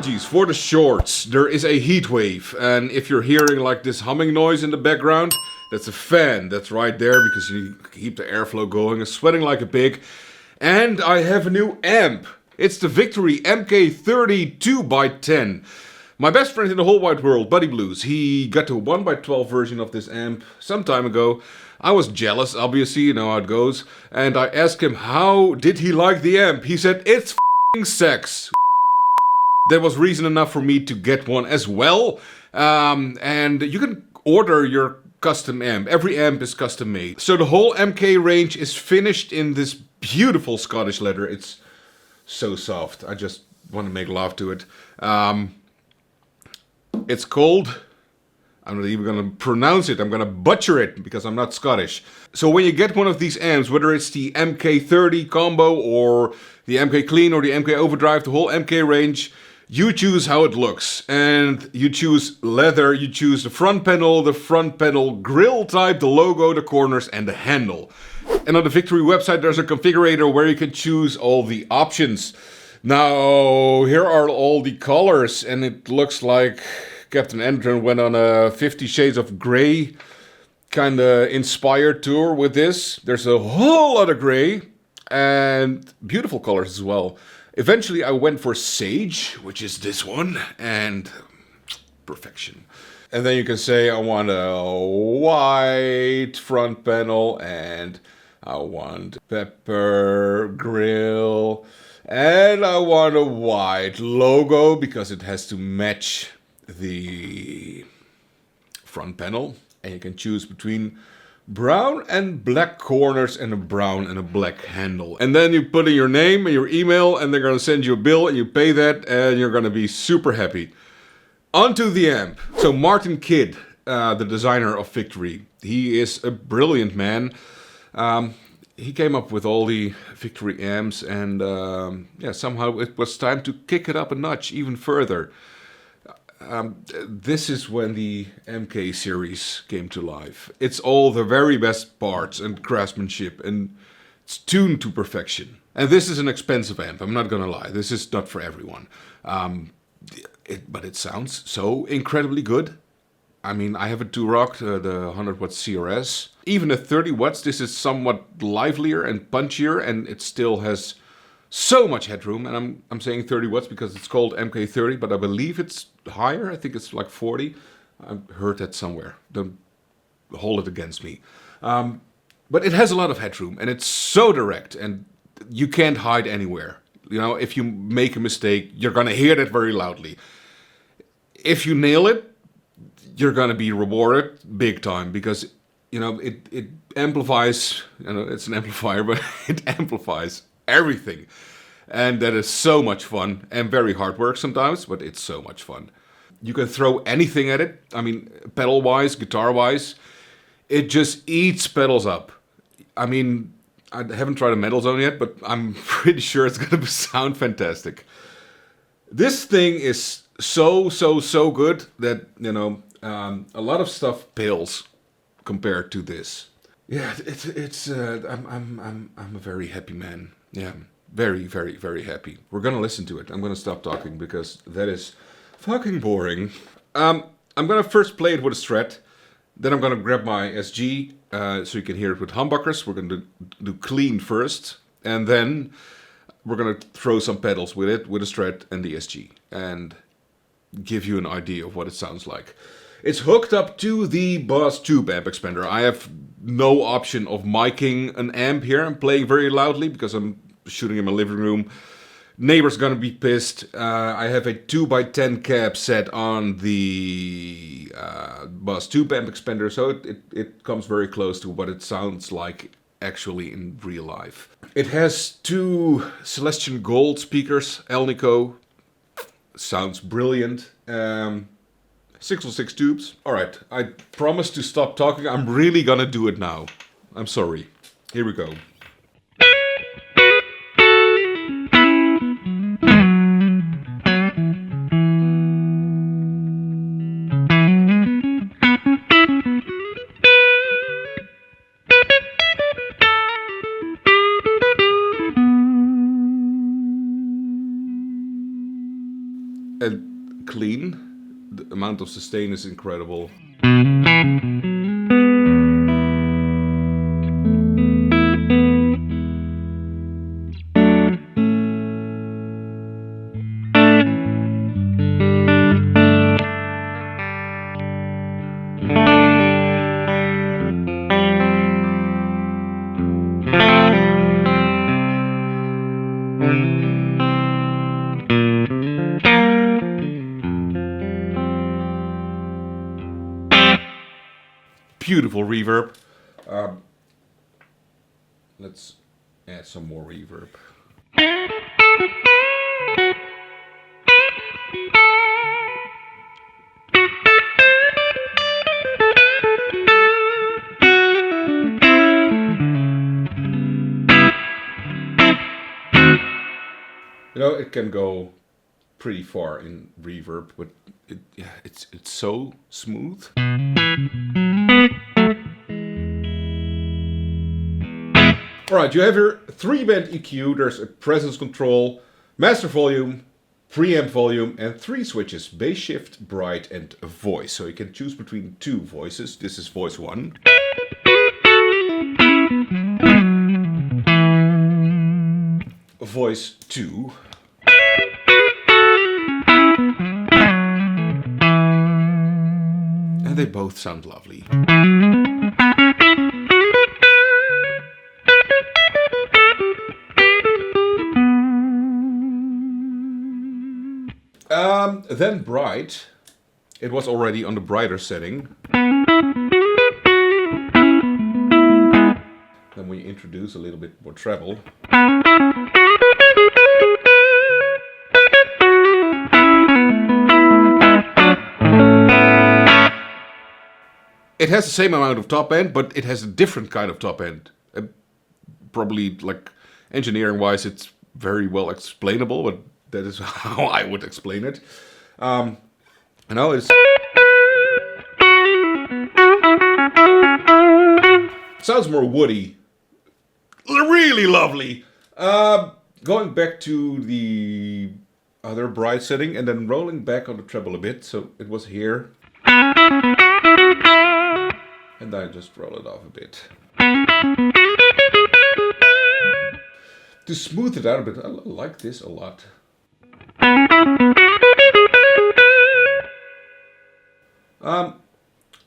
Apologies for the shorts. There is a heat wave, and if you're hearing like this humming noise in the background, that's a fan that's right there because you keep the airflow going. I'm sweating like a pig. And I have a new amp. It's the Victory MK30 2x10. My best friend in the whole wide world, Buddy Blues, he got the 1x12 version of this amp some time ago. I was jealous, obviously, you know how it goes. And I asked him how did he like the amp. He said, it's f***ing sex. That was reason enough for me to get one as well. And you can order your custom amp. Every amp is custom made. So the whole MK range is finished in this beautiful Scottish leather. It's so soft. I just want to make love to it. It's called... I'm not even going to pronounce it. I'm going to butcher it because I'm not Scottish. So when you get one of these amps, whether it's the MK30 combo or the MK Clean or the MK Overdrive, the whole MK range, you choose how it looks. And you choose leather, you choose the front panel grill type, the logo, the corners and the handle. And on the Victory website there's a configurator where you can choose all the options. Now here are all the colors and it looks like Captain Endron went on a 50 Shades of Grey kind of inspired tour with this. There's a whole lot of grey and beautiful colors as well. Eventually I went for Sage, which is this one, and perfection. And then you can say I want a white front panel and I want pepper grill and I want a white logo because it has to match the front panel, and you can choose between brown and black corners and a brown and a black handle. And then you put in your name and your email and they're going to send you a bill and you pay that and you're going to be super happy. Onto the amp. So Martin Kidd, the designer of Victory, he is a brilliant man. He came up with all the Victory amps and yeah, somehow it was time to kick it up a notch even further. This is when the MK series came to life. It's all the very best parts and craftsmanship and it's tuned to perfection. And this is an expensive amp, I'm not gonna lie. This is not for everyone. But it sounds so incredibly good. I mean, I have a Duroc, the 100 watt CRS. Even at 30 watts, this is somewhat livelier and punchier and it still has so much headroom, and I'm saying 30 watts because it's called MK30, but I believe it's higher. I think it's like 40. I heard that somewhere. Don't hold it against me. But it has a lot of headroom, and it's so direct, and you can't hide anywhere. You know, if you make a mistake, you're gonna hear that very loudly. If you nail it, you're gonna be rewarded big time because you know it amplifies. You know, it's an amplifier, but it amplifies everything, and that is so much fun and very hard work sometimes, but it's so much fun. You can throw anything at it. I mean, pedal wise, guitar wise, it just eats pedals up. I mean, I haven't tried a metal zone yet, but I'm pretty sure it's gonna sound fantastic. This thing is so good that you know a lot of stuff pales compared to this. Yeah, I'm a very happy man. Yeah, very happy. We're gonna listen to it. I'm gonna stop talking because that is fucking boring. I'm gonna first play it with a Strat. Then I'm gonna grab my SG so you can hear it with humbuckers. We're gonna do clean first. And then we're gonna throw some pedals with it, with a Strat and the SG. And give you an idea of what it sounds like. It's hooked up to the Boss Tube amp expander. I have no option of miking an amp here. I'm playing very loudly because I'm shooting in my living room. Neighbor's gonna be pissed. I have a 2x10 cab set on the Boss Tube amp expander, so it comes very close to what it sounds like actually in real life. It has two Celestian Gold speakers, Alnico. Sounds brilliant. 606 tubes. Alright, I promised to stop talking. I'm really gonna do it now. I'm sorry. Here we go. And clean. The amount of sustain is incredible. Beautiful reverb. Let's add some more reverb. You know, it can go pretty far in reverb, but it's so smooth. Alright, you have your 3-band EQ, there's a presence control, master volume, preamp volume, and 3 switches, bass shift, bright, and voice. So you can choose between 2 voices. This is voice 1. Voice 2. And they both sound lovely. Then bright. It was already on the brighter setting. Then we introduce a little bit more treble. It has the same amount of top end, but it has a different kind of top end. Probably, like, engineering wise, it's very well explainable, but that is how I would explain it. You know, it sounds more woody. Really lovely. Going back to the other bright setting and then rolling back on the treble a bit. So it was here. And I just roll it off a bit. To smooth it out a bit, I like this a lot.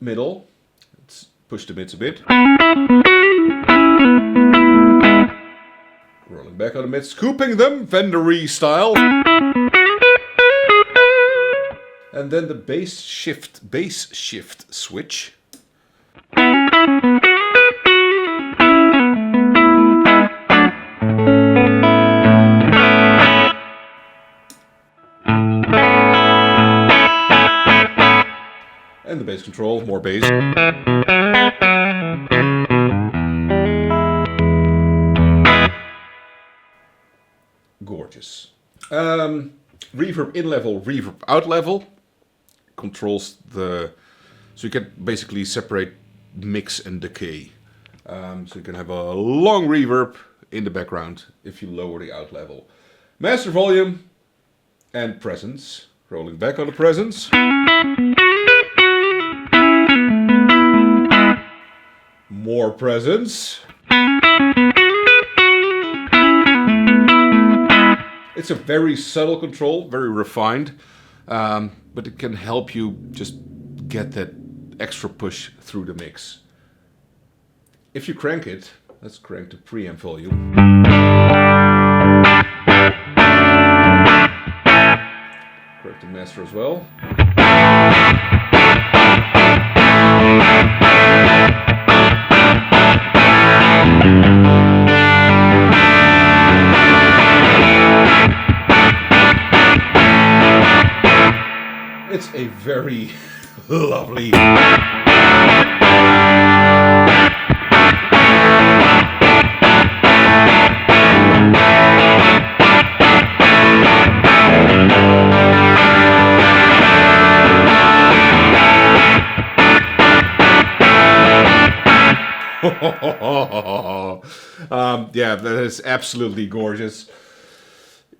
Middle. Let's push the mids a bit. Rolling back on the mids, scooping them, Fender-y style. And then the bass shift switch. And the bass control, more bass. Gorgeous. Reverb in level, reverb out level. Controls the... So you can basically separate mix and decay. So you can have a long reverb in the background if you lower the out level. Master volume and presence. Rolling back on the presence. More presence. It's a very subtle control, very refined, but it can help you just get that extra push through the mix. If you crank it, let's crank the preamp volume. Crank the master as well. It's a very lovely... Yeah, that is absolutely gorgeous.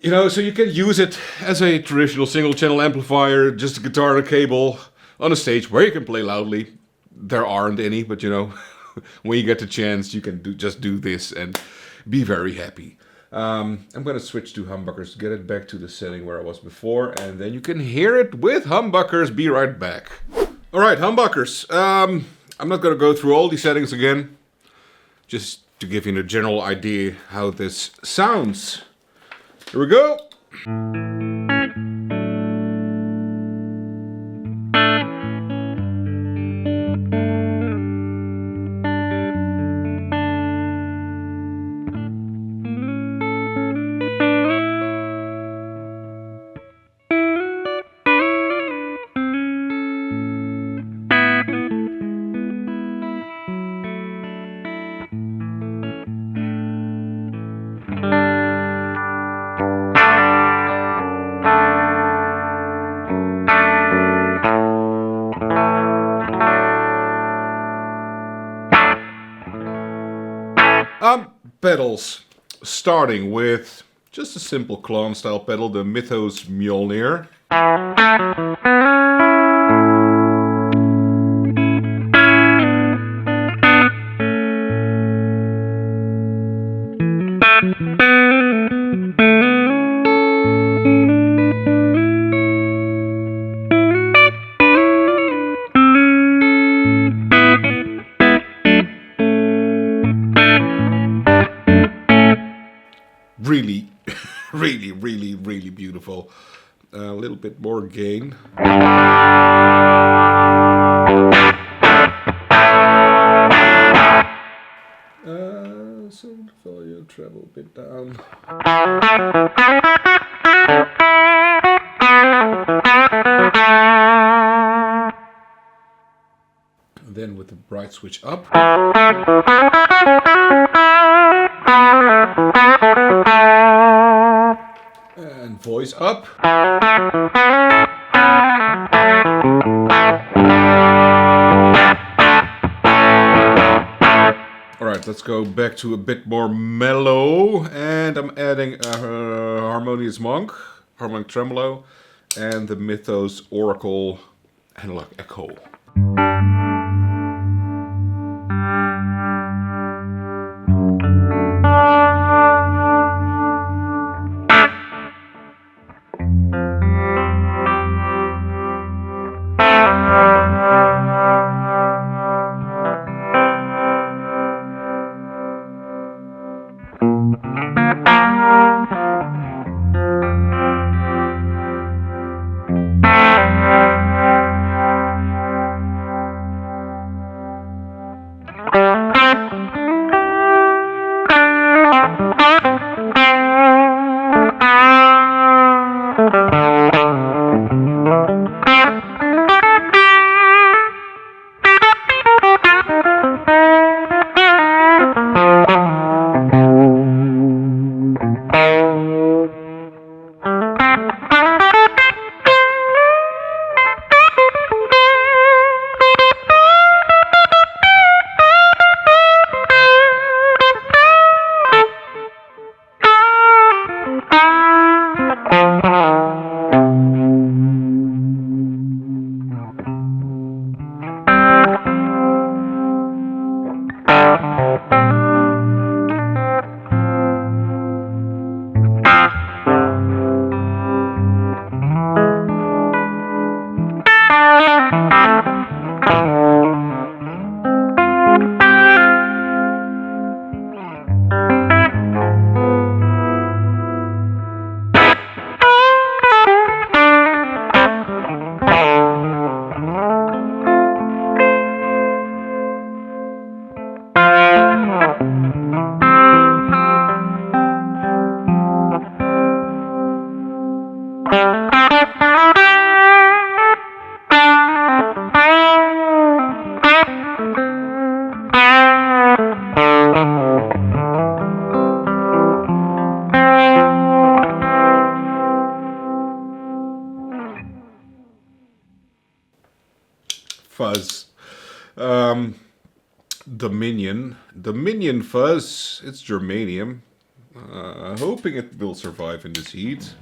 You know, so you can use it as a traditional single channel amplifier, just a guitar and a cable on a stage where you can play loudly. There aren't any, but you know, when you get the chance, you can just do this and be very happy. I'm going to switch to humbuckers, get it back to the setting where I was before, and then you can hear it with humbuckers. Be right back. All right, humbuckers. I'm not going to go through all these settings again, just to give you a general idea how this sounds. Here we go. Pedals, starting with just a simple clone style pedal, the Mythos Mjolnir. Really, really beautiful. A little bit more gain. So the volume treble a bit down. And then with the bright switch up. And voice up. Alright, let's go back to a bit more mellow. And I'm adding a harmonious harmonic tremolo, and the Mythos Oracle analog echo. Fuzz. The Minion fuzz, it's germanium. Hoping it will survive in this heat.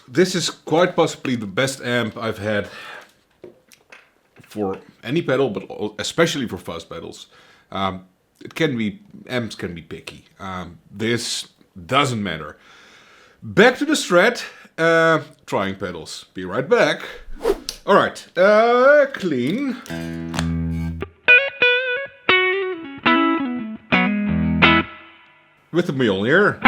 This is quite possibly the best amp I've had for any pedal, but especially for fuzz pedals. Amps can be picky. This doesn't matter. Back to the Strat, trying pedals. Be right back. Alright, clean. With the Mjolnir.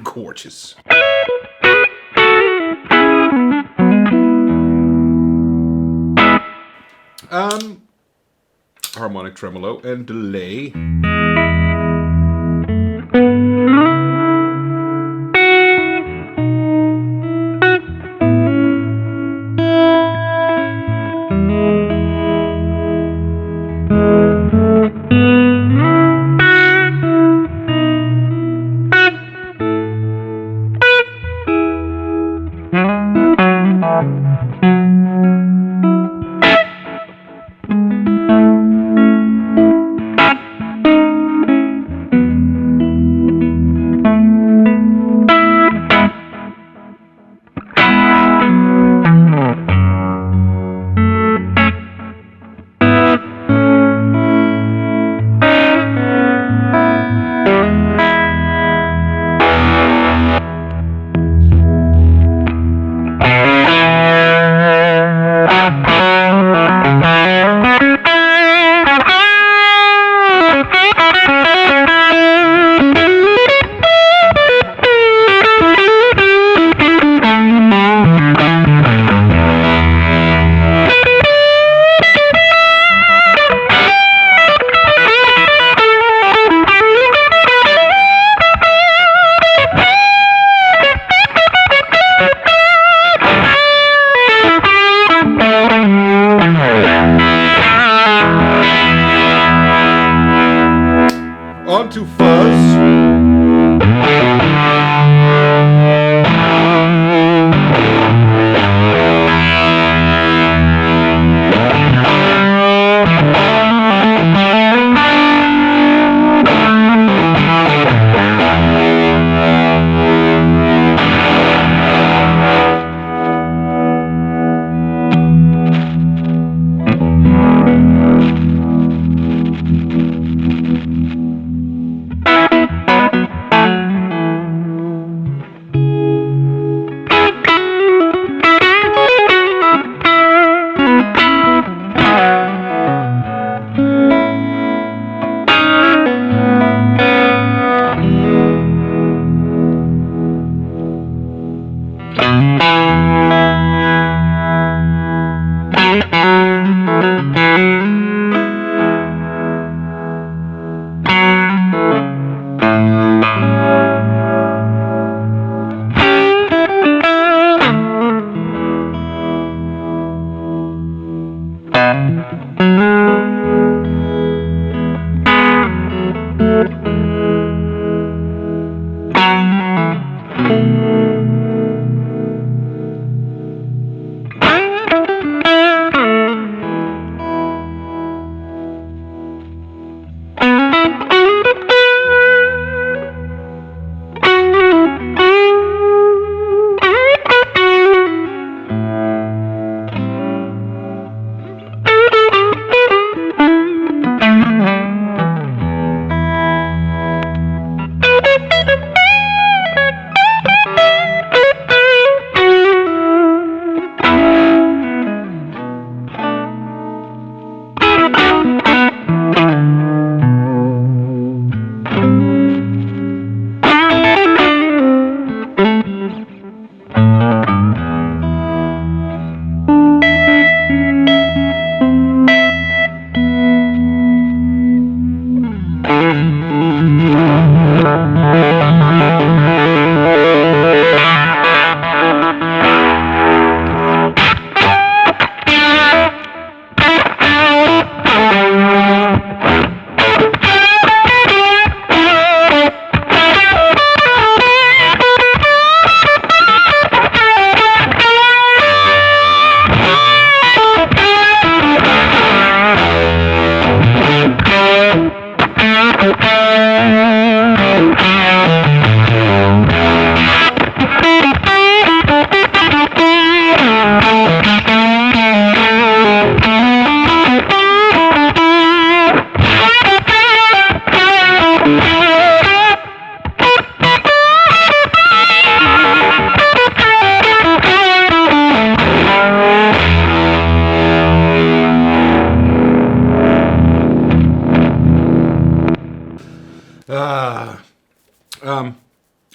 Gorgeous. Harmonic tremolo and delay. on to fuzz.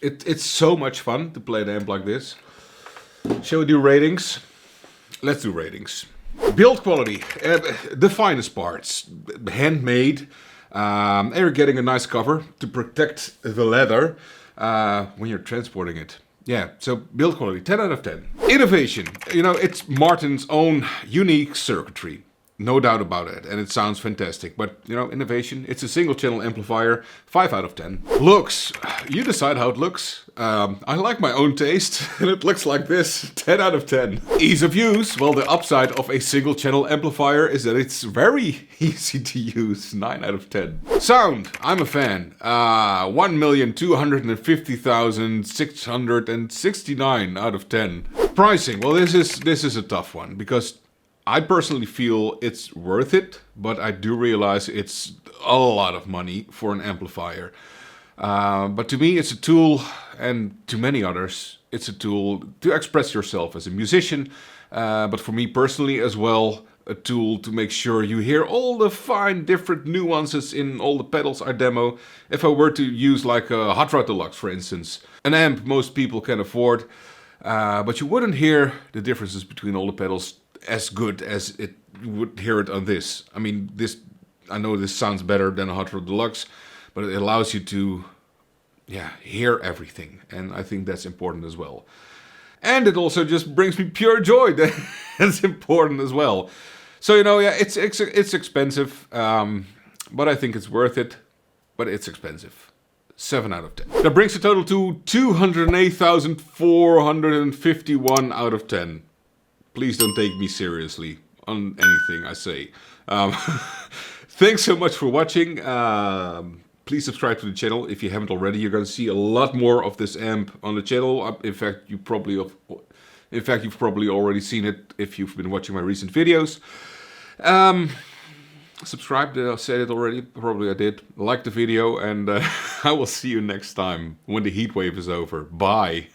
It's so much fun to play an amp like this. Shall we do ratings? Let's do ratings. Build quality, the finest parts, handmade. And you're getting a nice cover to protect the leather when you're transporting it. Yeah, so build quality, 10 out of 10. Innovation, it's Martin's own unique circuitry. No doubt about it, and it sounds fantastic. But, innovation, it's a single channel amplifier, 5 out of 10. Looks, you decide how it looks. I like my own taste, and it looks like this, 10 out of 10. Ease of use, well, the upside of a single channel amplifier is that it's very easy to use, 9 out of 10. Sound, I'm a fan. 1,250,669 out of 10. Pricing, well, this is a tough one, because I personally feel it's worth it, but I do realize it's a lot of money for an amplifier. But to me, it's a tool, and to many others, it's a tool to express yourself as a musician. But for me personally as well, a tool to make sure you hear all the fine different nuances in all the pedals I demo. If I were to use like a Hot Rod Deluxe, for instance, an amp most people can afford, but you wouldn't hear the differences between all the pedals as good as it would hear it on this. I mean, I know this sounds better than a Hot Rod Deluxe, but it allows you to, hear everything, and I think that's important as well. And it also just brings me pure joy. That's important as well. So it's expensive, but I think it's worth it. but it's expensive. 7 out of 10. That brings the total to 208,451 out of 10. Please don't take me seriously on anything I say. Thanks so much for watching. Please subscribe to the channel if you haven't already. You're going to see a lot more of this amp on the channel. In fact, you've probably already seen it if you've been watching my recent videos. Subscribe, I said it already, probably I did. Like the video, and I will see you next time when the heat wave is over. Bye.